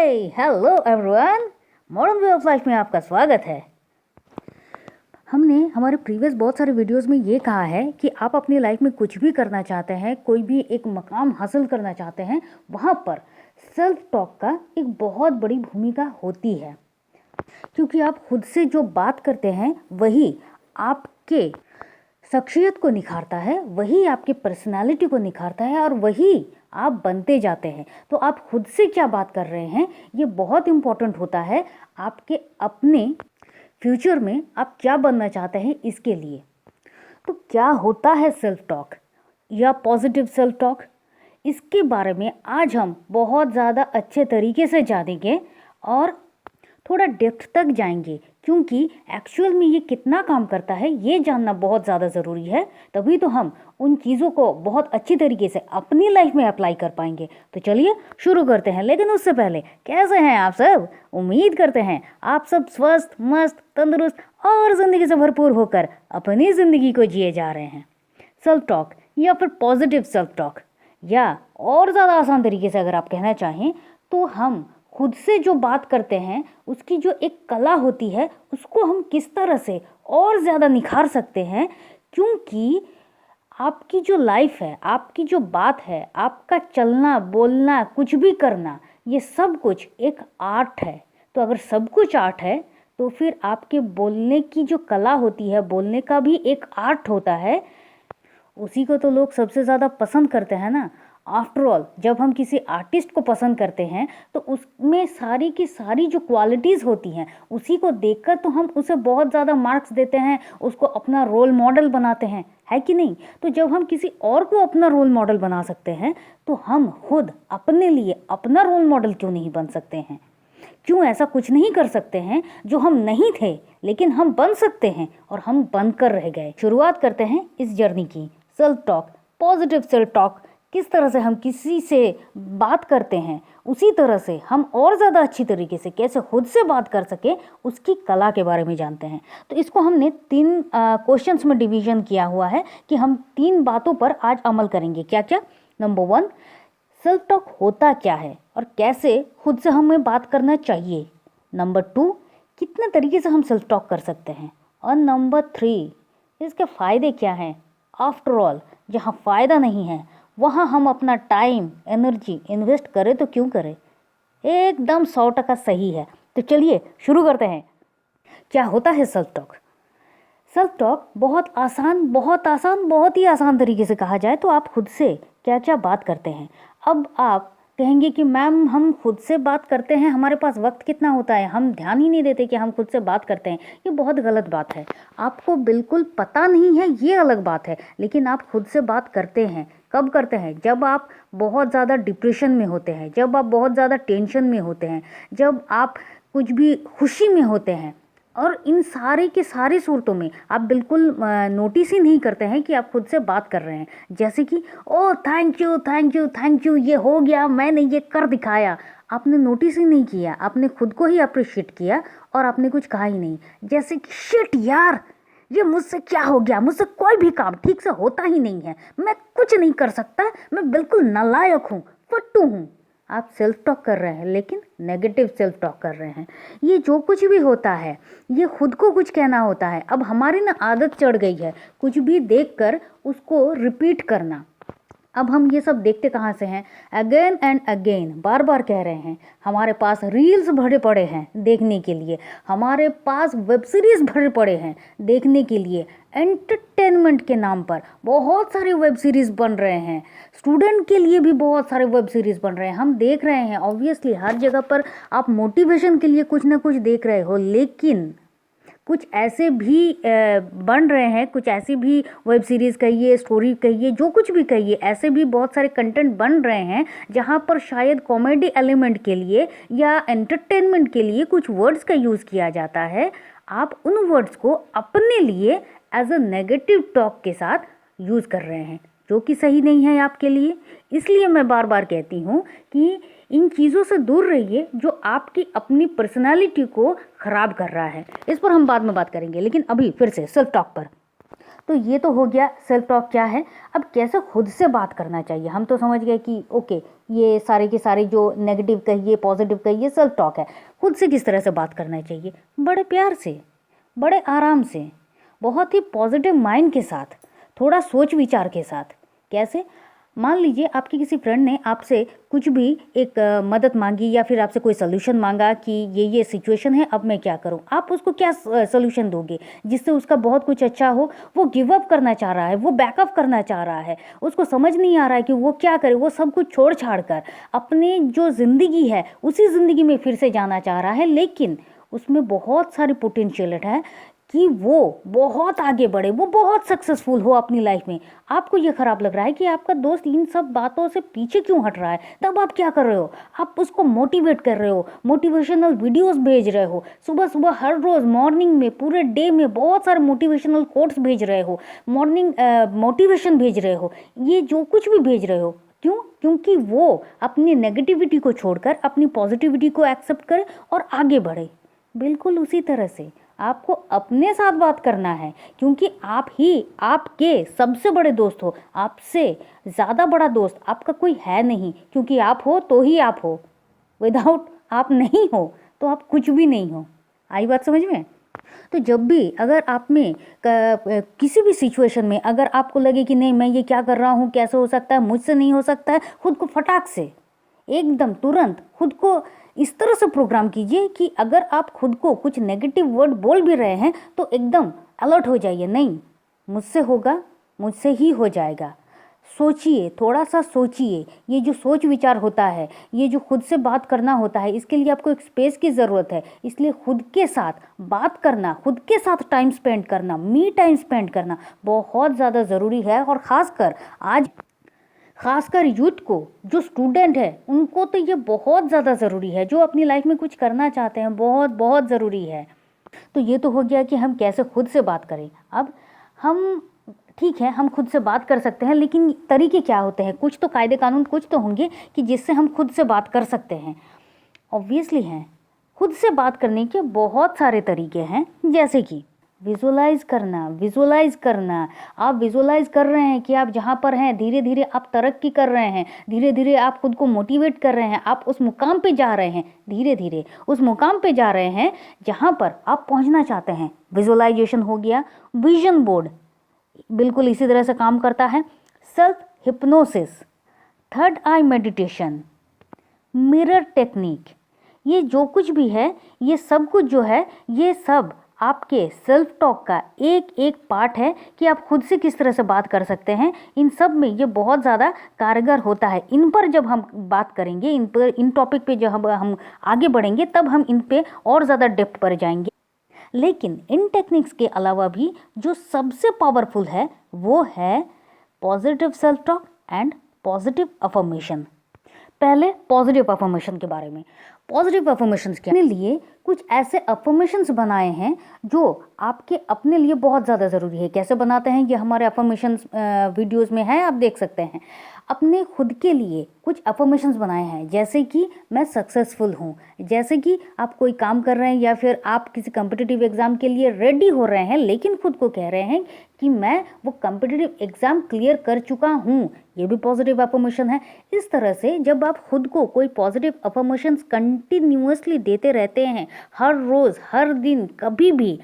Hello everyone, modern way of life में आपका स्वागत है। हमने हमारे प्रीवियस बहुत सारे वीडियोस में ये कहा है कि आप अपनी लाइफ में कुछ भी करना चाहते हैं, कोई भी एक मकाम हासिल करना चाहते हैं, वहाँ पर सेल्फ टॉक का एक बहुत बड़ी भूमिका होती है। क्योंकि आप खुद से जो बात करते हैं वही आपके शख्सियत को निखारता है, वही आपकी पर्सनालिटी को निखारता है और वही आप बनते जाते हैं। तो आप खुद से क्या बात कर रहे हैं ये बहुत इम्पोर्टेंट होता है आपके अपने फ्यूचर में आप क्या बनना चाहते हैं इसके लिए। तो क्या होता है सेल्फ टॉक या पॉजिटिव सेल्फ टॉक, इसके बारे में आज हम बहुत ज़्यादा अच्छे तरीके से जानेंगे और थोड़ा डेप्थ तक जाएंगे, क्योंकि एक्चुअल में ये कितना काम करता है ये जानना बहुत ज़्यादा ज़रूरी है। तभी तो हम उन चीज़ों को बहुत अच्छी तरीके से अपनी लाइफ में अप्लाई कर पाएंगे। तो चलिए शुरू करते हैं। लेकिन उससे पहले कैसे हैं आप सब? उम्मीद करते हैं आप सब स्वस्थ, मस्त, तंदुरुस्त और ज़िंदगी से भरपूर होकर अपनी ज़िंदगी को जिए जा रहे हैं। सेल्फ टॉक या फिर पॉजिटिव सेल्फ टॉक, या और ज़्यादा आसान तरीके से अगर आप कहना चाहें तो हम खुद से जो बात करते हैं उसकी जो एक कला होती है उसको हम किस तरह से और ज़्यादा निखार सकते हैं। क्योंकि आपकी जो लाइफ है, आपकी जो बात है, आपका चलना बोलना कुछ भी करना, ये सब कुछ एक आर्ट है। तो अगर सब कुछ आर्ट है तो फिर आपके बोलने की जो कला होती है, बोलने का भी एक आर्ट होता है, उसी को तो लोग सबसे ज़्यादा पसंद करते हैं ना। आफ्टर ऑल जब हम किसी आर्टिस्ट को पसंद करते हैं तो उसमें सारी की सारी जो क्वालिटीज़ होती हैं उसी को देखकर तो हम उसे बहुत ज़्यादा मार्क्स देते हैं, उसको अपना रोल मॉडल बनाते हैं, है कि नहीं? तो जब हम किसी और को अपना रोल मॉडल बना सकते हैं तो हम खुद अपने लिए अपना रोल मॉडल क्यों नहीं बन सकते हैं? क्यों ऐसा कुछ नहीं कर सकते हैं जो हम नहीं थे लेकिन हम बन सकते हैं और हम बनकर रह गए। शुरुआत करते हैं इस जर्नी की। Self talk, positive self talk, किस तरह से हम किसी से बात करते हैं उसी तरह से हम और ज़्यादा अच्छी तरीके से कैसे खुद से बात कर सके उसकी कला के बारे में जानते हैं। तो इसको हमने 3 क्वेश्चंस में डिवीजन किया हुआ है कि हम 3 बातों पर आज अमल करेंगे। क्या क्या? नंबर 1, सेल्फ टॉक होता क्या है और कैसे खुद से हमें बात करना चाहिए। नंबर 2, कितने तरीके से हम सेल्फ टॉक कर सकते हैं। और नंबर 3, इसके फ़ायदे क्या हैं। आफ्टर ऑल जहाँ फ़ायदा नहीं है वहाँ हम अपना टाइम एनर्जी इन्वेस्ट करें तो क्यों करें? एकदम 100% सही है। तो चलिए शुरू करते हैं। क्या होता है सेल्फ टॉक? सेल्फ टॉक बहुत आसान बहुत ही आसान तरीके से कहा जाए तो आप खुद से क्या क्या बात करते हैं। अब आप कहेंगे कि मैम हम खुद से बात करते हैं, हमारे पास वक्त कितना होता है, हम ध्यान ही नहीं देते कि हम खुद से बात करते हैं। ये बहुत गलत बात है। आपको बिल्कुल पता नहीं है ये अलग बात है, लेकिन आप खुद से बात करते हैं। कब करते हैं? जब आप बहुत ज़्यादा डिप्रेशन में होते हैं, जब आप बहुत ज़्यादा टेंशन में होते हैं, जब आप कुछ भी खुशी में होते हैं। और इन सारे की सारी सूरतों में आप बिल्कुल नोटिस ही नहीं करते हैं कि आप खुद से बात कर रहे हैं। जैसे कि oh thank you thank you thank you, ये हो गया, मैंने ये कर दिखाया। आपने नोटिस ही नहीं किया, आपने खुद को ही अप्रिशिएट किया और आपने कुछ कहा ही नहीं। जैसे कि शिट यार, ये मुझसे क्या हो गया, मुझसे कोई भी काम ठीक से होता ही नहीं है, मैं कुछ नहीं कर सकता, मैं बिल्कुल नालायक हूँ, फट्टू हूँ। आप सेल्फ टॉक कर रहे हैं लेकिन नेगेटिव सेल्फ टॉक कर रहे हैं। ये जो कुछ भी होता है ये खुद को कुछ कहना होता है। अब हमारी ना आदत चढ़ गई है कुछ भी देखकर उसको रिपीट करना। अब हम ये सब देखते कहाँ से हैं? अगेन एंड अगेन, बार बार कह रहे हैं। हमारे पास रील्स भरे पड़े हैं देखने के लिए, हमारे पास वेब सीरीज़ भरे पड़े हैं देखने के लिए। एंटरटेनमेंट के नाम पर बहुत सारे वेब सीरीज़ बन रहे हैं, स्टूडेंट के लिए भी बहुत सारे वेब सीरीज़ बन रहे हैं। हम देख रहे हैं, ऑब्वियसली हर जगह पर आप मोटिवेशन के लिए कुछ ना कुछ देख रहे हो, लेकिन कुछ ऐसे भी बन रहे हैं, कुछ ऐसी भी वेब सीरीज़ कहिए, स्टोरी कहिए, जो कुछ भी कहिए, ऐसे भी बहुत सारे कंटेंट बन रहे हैं जहां पर शायद कॉमेडी एलिमेंट के लिए या एंटरटेनमेंट के लिए कुछ वर्ड्स का यूज़ किया जाता है। आप उन वर्ड्स को अपने लिए एज अ नेगेटिव टॉक के साथ यूज़ कर रहे हैं, जो कि सही नहीं है आपके लिए। इसलिए मैं बार बार कहती हूँ कि इन चीज़ों से दूर रहिए जो आपकी अपनी पर्सनालिटी को ख़राब कर रहा है। इस पर हम बाद में बात करेंगे, लेकिन अभी फिर से सेल्फ टॉक पर। तो ये तो हो गया सेल्फ टॉक क्या है। अब कैसे खुद से बात करना चाहिए, हम तो समझ गए कि ओके ये सारे के सारे जो नेगेटिव कहिए पॉजिटिव कहिए सेल्फ टॉक है। खुद से किस तरह से बात करना चाहिए, बड़े प्यार से, बड़े आराम से, बहुत ही पॉजिटिव माइंड के साथ, थोड़ा सोच विचार के साथ। कैसे, मान लीजिए आपके किसी फ्रेंड ने आपसे कुछ भी एक मदद मांगी या फिर आपसे कोई सलूशन मांगा कि ये सिचुएशन है, अब मैं क्या करूं। आप उसको क्या सलूशन दोगे जिससे उसका बहुत कुछ अच्छा हो। वो गिव अप करना चाह रहा है, वो बैकअप करना चाह रहा है, उसको समझ नहीं आ रहा है कि वो क्या करे। वो सब कुछ छोड़ छाड़ कर अपने जो ज़िंदगी है उसी ज़िंदगी में फिर से जाना चाह रहा है, लेकिन उसमें बहुत सारी पोटेंशियल है कि वो बहुत आगे बढ़े, वो बहुत सक्सेसफुल हो अपनी लाइफ में। आपको ये ख़राब लग रहा है कि आपका दोस्त इन सब बातों से पीछे क्यों हट रहा है, तब आप क्या कर रहे हो, आप उसको मोटिवेट कर रहे हो, मोटिवेशनल वीडियोस भेज रहे हो, सुबह सुबह हर रोज़ मॉर्निंग में पूरे डे में बहुत सारे मोटिवेशनल कोट्स भेज रहे हो, मॉर्निंग मोटिवेशन भेज रहे हो, ये जो कुछ भी भेज रहे हो। क्यों? क्योंकि वो अपनी नेगेटिविटी को छोड़कर अपनी पॉजिटिविटी को एक्सेप्ट करे और आगे बढ़े। बिल्कुल उसी तरह से आपको अपने साथ बात करना है, क्योंकि आप ही आपके सबसे बड़े दोस्त हो। आपसे ज़्यादा बड़ा दोस्त आपका कोई है नहीं, क्योंकि आप हो तो ही आप हो, विदाउट आप नहीं हो तो आप कुछ भी नहीं हो। आई बात समझ में? तो जब भी अगर आप में किसी भी सिचुएशन में अगर आपको लगे कि नहीं मैं ये क्या कर रहा हूँ, कैसे हो सकता है, मुझसे नहीं हो सकता है, खुद को फटाक से एकदम तुरंत खुद को इस तरह से प्रोग्राम कीजिए कि अगर आप खुद को कुछ नेगेटिव वर्ड बोल भी रहे हैं तो एकदम अलर्ट हो जाइए। नहीं, मुझसे होगा, मुझसे ही हो जाएगा। सोचिए, थोड़ा सा सोचिए। ये जो सोच विचार होता है, ये जो खुद से बात करना होता है, इसके लिए आपको एक स्पेस की ज़रूरत है। इसलिए खुद के साथ बात करना, खुद के साथ टाइम स्पेंड करना, मी टाइम स्पेंड करना बहुत ज़्यादा ज़रूरी है। और खासकर यूथ को, जो स्टूडेंट है उनको तो ये बहुत ज़्यादा ज़रूरी है, जो अपनी लाइफ में कुछ करना चाहते हैं, बहुत बहुत ज़रूरी है। तो ये तो हो गया कि हम कैसे खुद से बात करें। अब हम ठीक है, हम खुद से बात कर सकते हैं, लेकिन तरीके क्या होते हैं, कुछ तो कायदे कानून कुछ तो होंगे कि जिससे हम खुद से बात कर सकते हैं। ऑब्वियसली हैं, खुद से बात करने के बहुत सारे तरीके हैं, जैसे कि विजुअलाइज करना। आप विजुअलाइज कर रहे हैं कि आप जहाँ पर हैं धीरे धीरे आप तरक्की कर रहे हैं, धीरे धीरे आप खुद को मोटिवेट कर रहे हैं, आप उस मुकाम पे जा रहे हैं, धीरे धीरे उस मुकाम पे जा रहे हैं जहाँ पर आप पहुँचना चाहते हैं। विजुअलाइजेशन हो गया। विजन बोर्ड बिल्कुल इसी तरह से काम करता है। सेल्फ हिप्नोसिस, थर्ड आई मेडिटेशन, मिरर टेक्निक, ये जो कुछ भी है, ये सब कुछ जो है, ये सब आपके सेल्फ टॉक का एक एक पार्ट है कि आप खुद से किस तरह से बात कर सकते हैं। इन सब में ये बहुत ज़्यादा कारगर होता है। इन पर जब हम बात करेंगे, इन टॉपिक पे जब हम आगे बढ़ेंगे, तब हम इन पे और ज़्यादा डेप्थ पर जाएंगे। लेकिन इन टेक्निक्स के अलावा भी जो सबसे पावरफुल है वो है positive self talk and positive affirmation. पहले पॉजिटिव अफर्मेशन के बारे में। पॉजिटिव अफर्मेशंस के लिए कुछ ऐसे अफर्मेशंस बनाए हैं जो आपके अपने लिए बहुत ज़्यादा ज़रूरी है। कैसे बनाते हैं, ये हमारे अफर्मेशंस वीडियोस में है, आप देख सकते हैं। अपने खुद के लिए कुछ अफर्मेशंस बनाए हैं, जैसे कि मैं सक्सेसफुल हूँ, जैसे कि आप कोई काम कर रहे हैं या फिर आप किसी कम्पिटिटिव एग्ज़ाम के लिए रेडी हो रहे हैं, लेकिन खुद को कह रहे हैं कि मैं वो कम्पिटिटिव एग्ज़ाम क्लियर कर चुका हूँ, ये भी पॉजिटिव अफर्मेशन है। इस तरह से जब आप खुद को कोई पॉजिटिव अफर्मेशंस कंटिन्यूअसली देते रहते हैं, हर रोज़, हर दिन, कभी भी,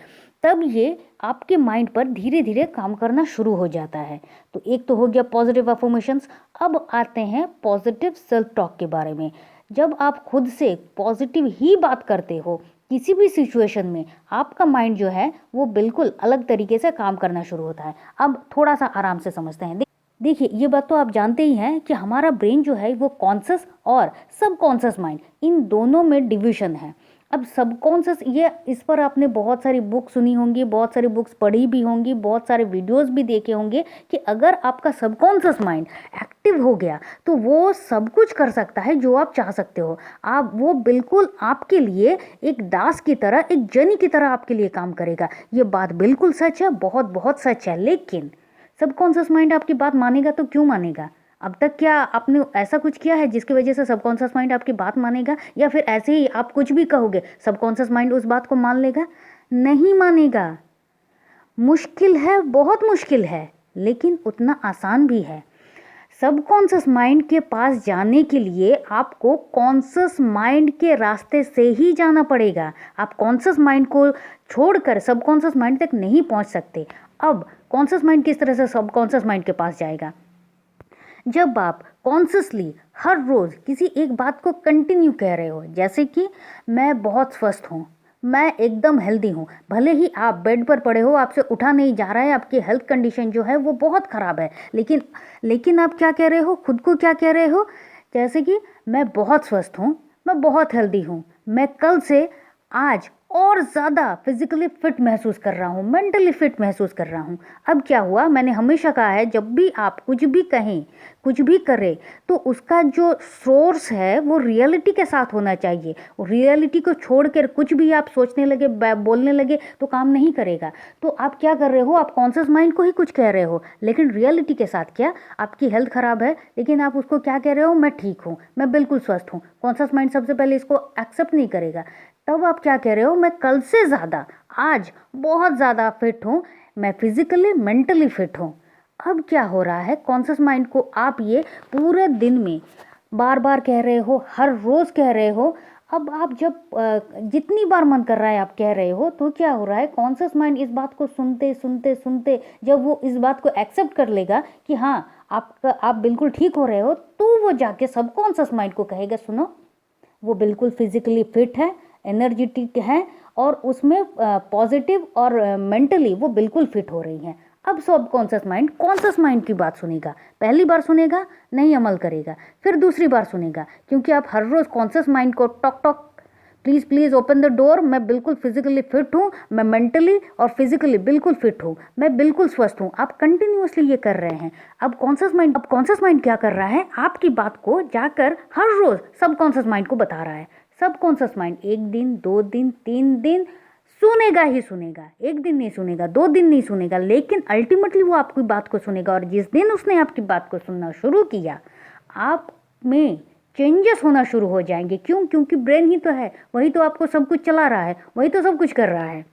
तब ये आपके माइंड पर धीरे धीरे काम करना शुरू हो जाता है। तो एक तो हो गया पॉजिटिव अफर्मेशंस। अब आते हैं पॉजिटिव सेल्फ टॉक के बारे में। जब आप खुद से पॉजिटिव ही बात करते हो किसी भी सिचुएशन में, आपका माइंड जो है वो बिल्कुल अलग तरीके से काम करना शुरू होता है। अब थोड़ा सा आराम से समझते हैं। देखिए, ये बात तो आप जानते ही हैं कि हमारा ब्रेन जो है वो कॉन्शियस और सबकॉन्शियस माइंड, इन दोनों में डिवीजन है। अब सबकॉन्शियस, ये इस पर आपने बहुत सारी बुक सुनी होंगी, बहुत सारी बुक्स पढ़ी भी होंगी, बहुत सारे वीडियोस भी देखे होंगे कि अगर आपका सबकॉन्शियस माइंड एक्टिव हो गया तो वो सब कुछ कर सकता है जो आप चाह सकते हो। आप वो बिल्कुल आपके लिए एक दास की तरह, एक जनी की तरह आपके लिए काम करेगा। ये बात बिल्कुल सच है, बहुत बहुत सच है। लेकिन सबकॉन्शियस माइंड आपकी बात मानेगा तो क्यों मानेगा? अब तक क्या आपने ऐसा कुछ किया है जिसकी वजह से सबकॉन्शियस माइंड आपकी बात मानेगा? या फिर ऐसे ही आप कुछ भी कहोगे सबकॉन्शियस माइंड उस बात को मान लेगा? नहीं मानेगा। मुश्किल है, बहुत मुश्किल है, लेकिन उतना आसान भी है। सबकॉन्शियस माइंड के पास जाने के लिए आपको कॉन्शियस माइंड के रास्ते से ही जाना पड़ेगा। आप कॉन्शियस माइंड को छोड़कर सबकॉन्शियस माइंड तक नहीं पहुंच सकते। अब कॉन्शियस माइंड किस तरह से सबकॉन्शियस माइंड के पास जाएगा? जब आप कॉन्शियसली हर रोज़ किसी एक बात को कंटिन्यू कह रहे हो, जैसे कि मैं बहुत स्वस्थ हूँ, मैं एकदम हेल्दी हूँ, भले ही आप बेड पर पड़े हो, आपसे उठा नहीं जा रहा है, आपकी हेल्थ कंडीशन जो है वो बहुत ख़राब है, लेकिन आप क्या कह रहे हो? खुद को क्या कह रहे हो? जैसे कि मैं बहुत स्वस्थ हूँ, मैं बहुत हेल्दी हूँ, मैं कल से आज और ज़्यादा फिजिकली फिट महसूस कर रहा हूँ, मेंटली फिट महसूस कर रहा हूँ। अब क्या हुआ? मैंने हमेशा कहा है, जब भी आप कुछ भी कहें, कुछ भी करें, तो उसका जो सोर्स है वो रियलिटी के साथ होना चाहिए। रियलिटी को छोड़कर कुछ भी आप सोचने लगे, बोलने लगे, तो काम नहीं करेगा। तो आप क्या कर रहे हो? आप कॉन्शियस माइंड को ही कुछ कह रहे हो, लेकिन रियलिटी के साथ क्या? आपकी हेल्थ ख़राब है, लेकिन आप उसको क्या कह रहे हो? मैं ठीक हूँ, मैं बिल्कुल स्वस्थ हूँ। कॉन्शियस माइंड सबसे पहले इसको एक्सेप्ट नहीं करेगा। तब आप क्या कह रहे हो? मैं कल से ज़्यादा आज बहुत ज़्यादा फिट हूँ, मैं फिजिकली मेंटली फिट हूँ। अब क्या हो रहा है? कॉन्शियस माइंड को आप ये पूरे दिन में बार बार कह रहे हो, हर रोज़ कह रहे हो। अब आप जब जितनी बार मन कर रहा है आप कह रहे हो, तो क्या हो रहा है? कॉन्शियस माइंड इस बात को सुनते सुनते सुनते जब वो इस बात को एक्सेप्ट कर लेगा कि हाँ आप बिल्कुल ठीक हो रहे हो, तो वो जाके सबकॉन्शियस माइंड को कहेगा, सुनो, वो बिल्कुल फिजिकली फिट है, एनर्जेटिक है, और उसमें पॉजिटिव और मेंटली वो बिल्कुल फिट हो रही हैं। अब सब कॉन्शियस माइंड की बात सुनेगा। पहली बार सुनेगा, नहीं अमल करेगा, फिर दूसरी बार सुनेगा, क्योंकि आप हर रोज़ कॉन्शियस माइंड को talk talk, please please open the door, मैं बिल्कुल फिजिकली फिट हूँ, मैं मेंटली और फिजिकली बिल्कुल फिट हूँ, मैं बिल्कुल स्वस्थ हूँ, आप कंटिन्यूअसली ये कर रहे हैं। अब कॉन्शियस माइंड क्या कर रहा है? आपकी बात को जाकर हर रोज़ सब कॉन्शियस माइंड को बता रहा है। सब कॉन्शियस माइंड 1 दिन, 2 दिन, 3 दिन सुनेगा ही सुनेगा। 1 दिन नहीं सुनेगा, 2 दिन नहीं सुनेगा, लेकिन अल्टीमेटली वो आपकी बात को सुनेगा। और जिस दिन उसने आपकी बात को सुनना शुरू किया, आप में चेंजेस होना शुरू हो जाएंगे। क्यों? क्योंकि ब्रेन ही तो है, वही तो आपको सब कुछ चला रहा है, वही तो सब कुछ कर रहा है।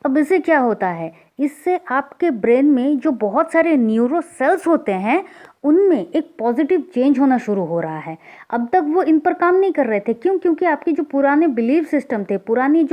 अब इससे क्या होता है? इससे आपके ब्रेन में जो बहुत सारे न्यूरो सेल्स होते हैं, उनमें एक पॉजिटिव चेंज होना शुरू हो रहा है। अब तक वो इन पर काम नहीं कर रहे थे। क्यों? क्योंकि आपके जो पुराने बिलीफ सिस्टम थे, पुरानी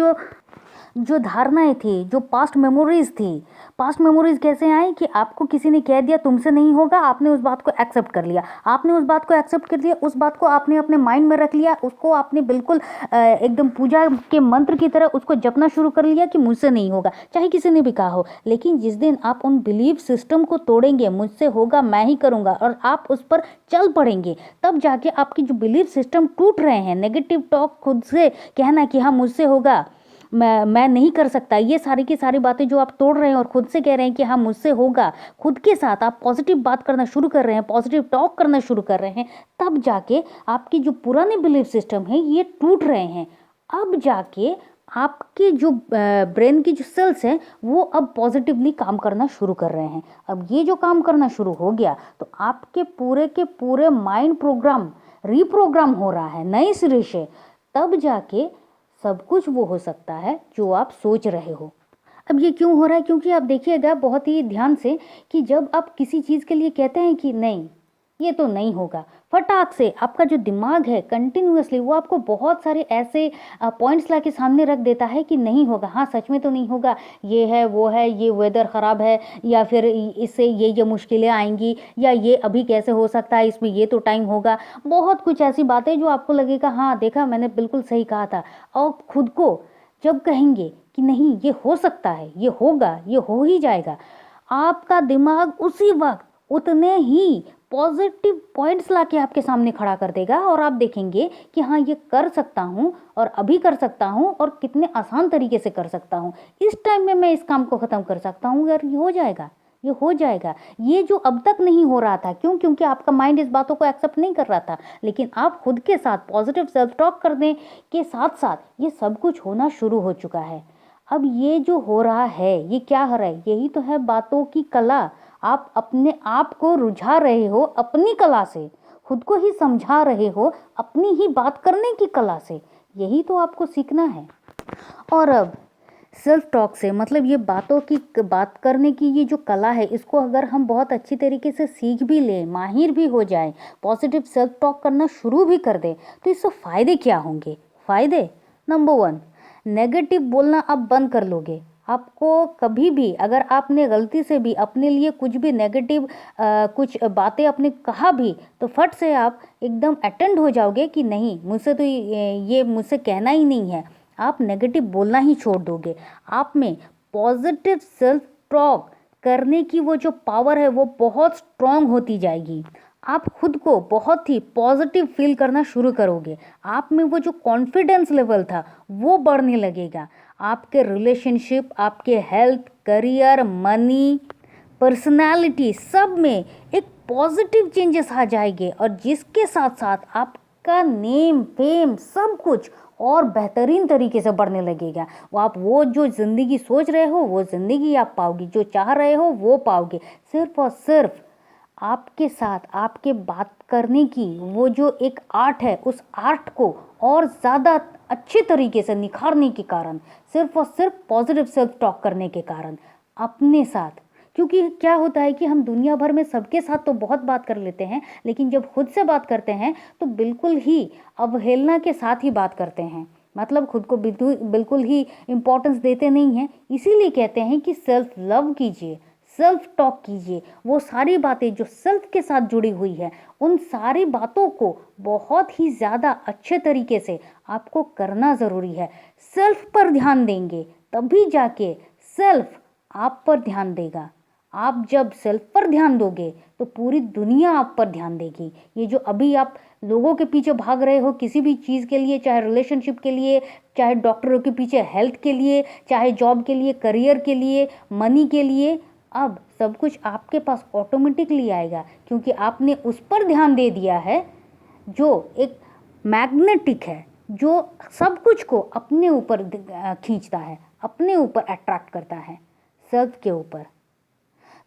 जो धारणाएं थी, जो पास्ट मेमोरीज थी। पास्ट मेमोरीज कैसे आई? कि आपको किसी ने कह दिया तुमसे नहीं होगा, आपने उस बात को एक्सेप्ट कर लिया, आपने उस बात को एक्सेप्ट कर लिया, उस बात को आपने अपने माइंड में रख लिया, उसको आपने बिल्कुल एकदम पूजा के मंत्र की तरह उसको जपना शुरू कर लिया कि मुझसे नहीं होगा, चाहे किसी ने भी कहा हो। लेकिन जिस दिन आप उन बिलीफ सिस्टम को तोड़ेंगे, मुझसे होगा, मैं ही करूँगा, और आप उस पर चल पड़ेंगे, तब जाके आपकी जो बिलीफ सिस्टम टूट रहे हैं, नेगेटिव टॉक, खुद से कहना कि हाँ मुझसे होगा, मैं नहीं कर सकता, ये सारी की सारी बातें जो आप तोड़ रहे हैं और खुद से कह रहे हैं कि हाँ मुझसे होगा, खुद के साथ आप पॉजिटिव बात करना शुरू कर रहे हैं, पॉजिटिव टॉक करना शुरू कर रहे हैं, तब जाके आपकी जो पुराने बिलीफ सिस्टम है ये टूट रहे हैं। अब जाके आपके जो ब्रेन की जो सेल्स हैं वो अब पॉजिटिवली काम करना शुरू कर रहे हैं। अब ये जो काम करना शुरू हो गया, तो आपके पूरे के पूरे माइंड प्रोग्राम रीप्रोग्राम हो रहा है नए सिरे से। तब जाके सब कुछ वो हो सकता है जो आप सोच रहे हो। अब ये क्यों हो रहा है? क्योंकि आप देखिएगा बहुत ही ध्यान से कि जब आप किसी चीज़ के लिए कहते हैं कि नहीं ये तो नहीं होगा, फटाक से आपका जो दिमाग है कंटिन्यूअसली वो आपको बहुत सारे ऐसे पॉइंट्स ला के सामने रख देता है कि नहीं होगा, हाँ सच में तो नहीं होगा, ये है वो है, ये वेदर ख़राब है, या फिर इससे ये मुश्किलें आएंगी, या ये अभी कैसे हो सकता है, इसमें ये तो टाइम होगा। बहुत कुछ ऐसी बातें जो आपको लगेगा हाँ देखा मैंने बिल्कुल सही कहा था। और खुद को जब कहेंगे कि नहीं ये हो सकता है, ये होगा, ये हो ही जाएगा, आपका दिमाग उसी वक्त उतने ही पॉजिटिव पॉइंट्स लाके आपके सामने खड़ा कर देगा, और आप देखेंगे कि हाँ ये कर सकता हूँ, और अभी कर सकता हूँ, और कितने आसान तरीके से कर सकता हूँ, इस टाइम में मैं इस काम को ख़त्म कर सकता हूँ, यार ये हो जाएगा, ये हो जाएगा। ये जो अब तक नहीं हो रहा था, क्यों? क्योंकि आपका माइंड इस बातों को एक्सेप्ट नहीं कर रहा था। लेकिन आप खुद के साथ पॉजिटिव सेल्फ टॉक करने के साथ साथ ये सब कुछ होना शुरू हो चुका है। अब ये जो हो रहा है ये क्या हो रहा है? यही तो है बातों की कला। आप अपने आप को रुझा रहे हो अपनी कला से, खुद को ही समझा रहे हो अपनी ही बात करने की कला से। यही तो आपको सीखना है। और अब सेल्फ टॉक से मतलब ये बातों की बात करने की ये जो कला है, इसको अगर हम बहुत अच्छी तरीके से सीख भी लें, माहिर भी हो जाए, पॉजिटिव सेल्फ टॉक करना शुरू भी कर दें, तो इससे फ़ायदे क्या होंगे? फ़ायदे नंबर 1, नेगेटिव बोलना आप बंद कर लोगे। आपको कभी भी अगर आपने गलती से भी अपने लिए कुछ भी नेगेटिव कुछ बातें आपने कहा भी, तो फट से आप एकदम अटेंड हो जाओगे कि नहीं, मुझसे तो ये मुझसे कहना ही नहीं है। आप नेगेटिव बोलना ही छोड़ दोगे। आप में पॉजिटिव सेल्फ टॉक करने की वो जो पावर है वो बहुत स्ट्रांग होती जाएगी। आप खुद को बहुत ही पॉजिटिव फील करना शुरू करोगे। आप में वो जो कॉन्फिडेंस लेवल था वो बढ़ने लगेगा। आपके रिलेशनशिप, आपके हेल्थ, करियर, मनी, पर्सनालिटी सब में एक पॉजिटिव चेंजेस आ जाएंगे, और जिसके साथ साथ आपका नेम, फेम सब कुछ और बेहतरीन तरीके से बढ़ने लगेगा। वो जो ज़िंदगी सोच रहे हो वो ज़िंदगी आप पाओगे, जो चाह रहे हो वो पाओगे। सिर्फ और सिर्फ आपके साथ आपके बात करने की वो जो एक आर्ट है, उस आर्ट को और ज़्यादा अच्छे तरीके से निखारने के कारण, सिर्फ और सिर्फ पॉजिटिव सेल्फ टॉक करने के कारण अपने साथ। क्योंकि क्या होता है कि हम दुनिया भर में सबके साथ तो बहुत बात कर लेते हैं, लेकिन जब खुद से बात करते हैं तो बिल्कुल ही अवहेलना के साथ ही बात करते हैं। मतलब खुद को बिल्कुल ही इम्पोर्टेंस देते नहीं हैं। इसीलिए कहते हैं कि सेल्फ लव कीजिए, सेल्फ टॉक कीजिए। वो सारी बातें जो सेल्फ के साथ जुड़ी हुई है, उन सारी बातों को बहुत ही ज़्यादा अच्छे तरीके से आपको करना ज़रूरी है। सेल्फ पर ध्यान देंगे तभी जाके सेल्फ आप पर ध्यान देगा। आप जब सेल्फ पर ध्यान दोगे तो पूरी दुनिया आप पर ध्यान देगी। ये जो अभी आप लोगों के पीछे भाग रहे हो किसी भी चीज़ के लिए, चाहे रिलेशनशिप के लिए, चाहे डॉक्टरों के पीछे हेल्थ के लिए, चाहे जॉब के लिए, करियर के लिए, मनी के लिए, अब सब कुछ आपके पास ऑटोमेटिकली आएगा, क्योंकि आपने उस पर ध्यान दे दिया है जो एक मैग्नेटिक है, जो सब कुछ को अपने ऊपर खींचता है, अपने ऊपर अट्रैक्ट करता है, सेल्फ के ऊपर।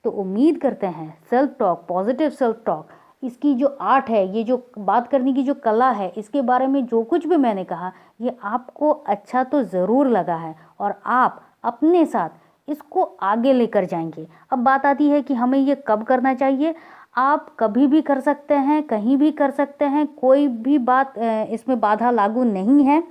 तो उम्मीद करते हैं self talk, positive self talk, इसकी जो आर्ट है, ये जो बात करने की जो कला है, इसके बारे में जो कुछ भी मैंने कहा, ये आपको अच्छा तो ज़रूर लगा है और आप अपने साथ इसको आगे लेकर जाएंगे। अब बात आती है कि हमें ये कब करना चाहिए। आप कभी भी कर सकते हैं, कहीं भी कर सकते हैं, कोई भी बात इसमें बाधा लागू नहीं है।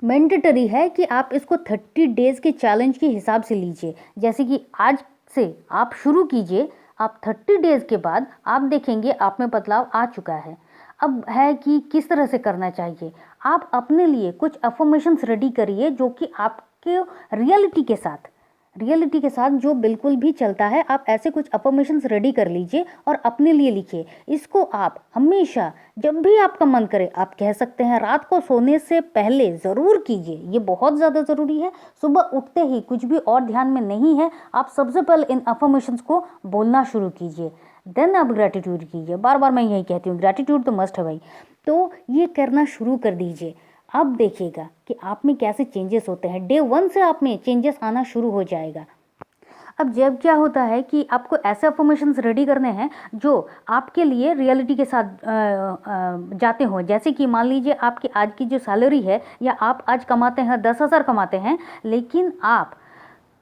मैंडेटरी है कि आप इसको 30 डेज़ के चैलेंज के हिसाब से लीजिए। जैसे कि आज से आप शुरू कीजिए, आप 30 डेज़ के बाद आप देखेंगे आप में बदलाव आ चुका है। अब है कि किस तरह से करना चाहिए। आप अपने लिए कुछ अफर्मेशंस रेडी करिए जो कि आपके रियलिटी के साथ जो बिल्कुल भी चलता है। आप ऐसे कुछ अफर्मेशंस रेडी कर लीजिए और अपने लिए लिखिए। इसको आप हमेशा जब भी आपका मन करे आप कह सकते हैं। रात को सोने से पहले ज़रूर कीजिए, ये बहुत ज़्यादा ज़रूरी है। सुबह उठते ही कुछ भी और ध्यान में नहीं है, आप सबसे पहले इन अफर्मेशंस को बोलना शुरू कीजिए। देन आप ग्रैटिट्यूड कीजिए। बार बार मैं यही कहती हूँ, ग्रैटिट्यूड तो मस्ट है भाई। तो ये करना शुरू कर दीजिए। अब देखिएगा कि आप में कैसे चेंजेस होते हैं। डे 1 से आप में चेंजेस आना शुरू हो जाएगा। अब जब क्या होता है कि आपको ऐसे अफर्मेशंस रेडी करने हैं जो आपके लिए रियलिटी के साथ जाते हों। जैसे कि मान लीजिए आपकी आज की जो सैलरी है, या आप आज कमाते हैं 10,000 कमाते हैं, लेकिन आप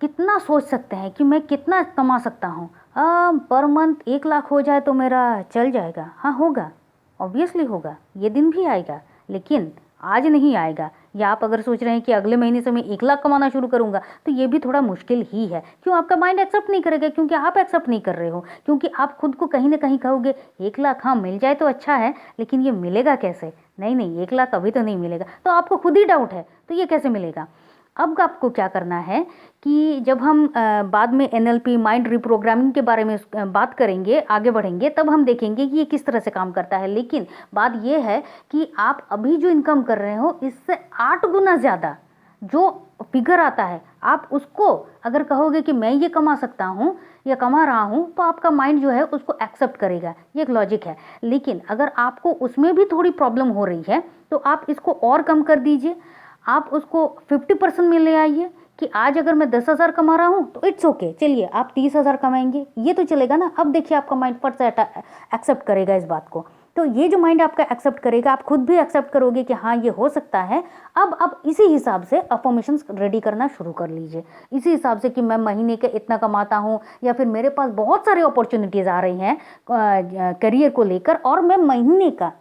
कितना सोच सकते हैं कि मैं कितना कमा सकता हूँ। पर मंथ 1 लाख हो जाए तो मेरा चल जाएगा। हाँ होगा, ऑब्वियसली होगा, ये दिन भी आएगा, लेकिन आज नहीं आएगा। या आप अगर सोच रहे हैं कि अगले महीने से मैं 1 लाख कमाना शुरू करूंगा, तो ये भी थोड़ा मुश्किल ही है। क्यों? आपका माइंड एक्सेप्ट नहीं करेगा, क्योंकि आप एक्सेप्ट नहीं कर रहे हो। क्योंकि आप खुद को कहीं ना कहीं कहोगे 1 लाख हाँ मिल जाए तो अच्छा है, लेकिन ये मिलेगा कैसे? नहीं, 1 लाख अभी तो नहीं मिलेगा। तो आपको खुद ही डाउट है, तो ये कैसे मिलेगा? अब आपको क्या करना है कि जब हम बाद में NLP, माइंड रिप्रोग्रामिंग के बारे में बात करेंगे, आगे बढ़ेंगे, तब हम देखेंगे कि ये किस तरह से काम करता है। लेकिन बात ये है कि आप अभी जो इनकम कर रहे हो, इससे 8 गुना ज़्यादा जो फिगर आता है, आप उसको अगर कहोगे कि मैं ये कमा सकता हूँ या कमा रहा हूँ, तो आपका माइंड जो है उसको एक्सेप्ट करेगा। ये एक लॉजिक है। लेकिन अगर आपको उसमें भी थोड़ी प्रॉब्लम हो रही है, तो आप इसको और कम कर दीजिए। आप उसको 50% में ले आइए कि आज अगर मैं 10,000 कमा रहा हूँ तो इट्स ओके, चलिए आप 30,000 कमाएंगे, ये तो चलेगा ना। अब देखिए आपका माइंड फट से एक्सेप्ट करेगा इस बात को। तो ये जो माइंड आपका एक्सेप्ट करेगा, आप खुद भी एक्सेप्ट करोगे कि हाँ ये हो सकता है। अब आप इसी हिसाब से अफर्मेशंस रेडी करना शुरू कर लीजिए, इसी हिसाब से कि मैं महीने के इतना कमाता हूँ, या फिर मेरे पास बहुत सारी अपॉर्चुनिटीज़ आ रही हैं करियर को लेकर और मैं महीने का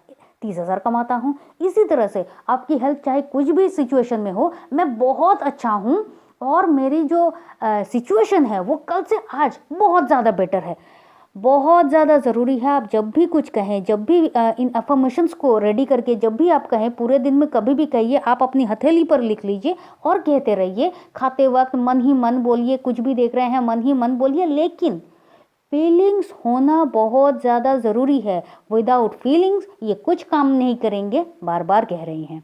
30,000 कमाता हूँ। इसी तरह से आपकी हेल्थ चाहे कुछ भी सिचुएशन में हो, मैं बहुत अच्छा हूँ और मेरी जो सिचुएशन है वो कल से आज बहुत ज़्यादा बेटर है। बहुत ज़्यादा ज़रूरी है आप जब भी कुछ कहें, जब भी इन अफर्मेशंस को रेडी करके जब भी आप कहें, पूरे दिन में कभी भी कहिए, आप अपनी हथेली पर लिख लीजिए और कहते रहिए। खाते वक्त मन ही मन बोलिए, कुछ भी देख रहे हैं मन ही मन बोलिए, लेकिन फीलिंग्स होना बहुत ज़्यादा ज़रूरी है। विदाउट फीलिंग्स ये कुछ काम नहीं करेंगे, बार बार कह रही हैं।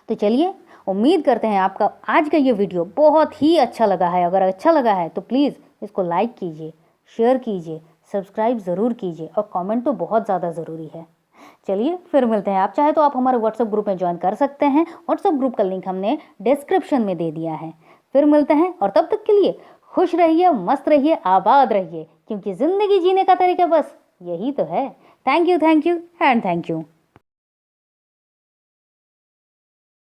तो चलिए, उम्मीद करते हैं आपका आज का ये वीडियो बहुत ही अच्छा लगा है। अगर अच्छा लगा है तो प्लीज़ इसको लाइक कीजिए, शेयर कीजिए, सब्सक्राइब ज़रूर कीजिए और कमेंट तो बहुत ज़्यादा ज़रूरी है। चलिए फिर मिलते हैं। आप चाहे तो आप हमारे व्हाट्सएप ग्रुप में ज्वाइन कर सकते हैं। व्हाट्सएप ग्रुप का लिंक हमने डिस्क्रिप्शन में दे दिया है। फिर मिलते हैं और तब तक के लिए खुश रहिए, मस्त रहिए, आबाद रहिए, क्योंकि ज़िंदगी जीने का तरीका बस यही तो है। Thank you and thank you.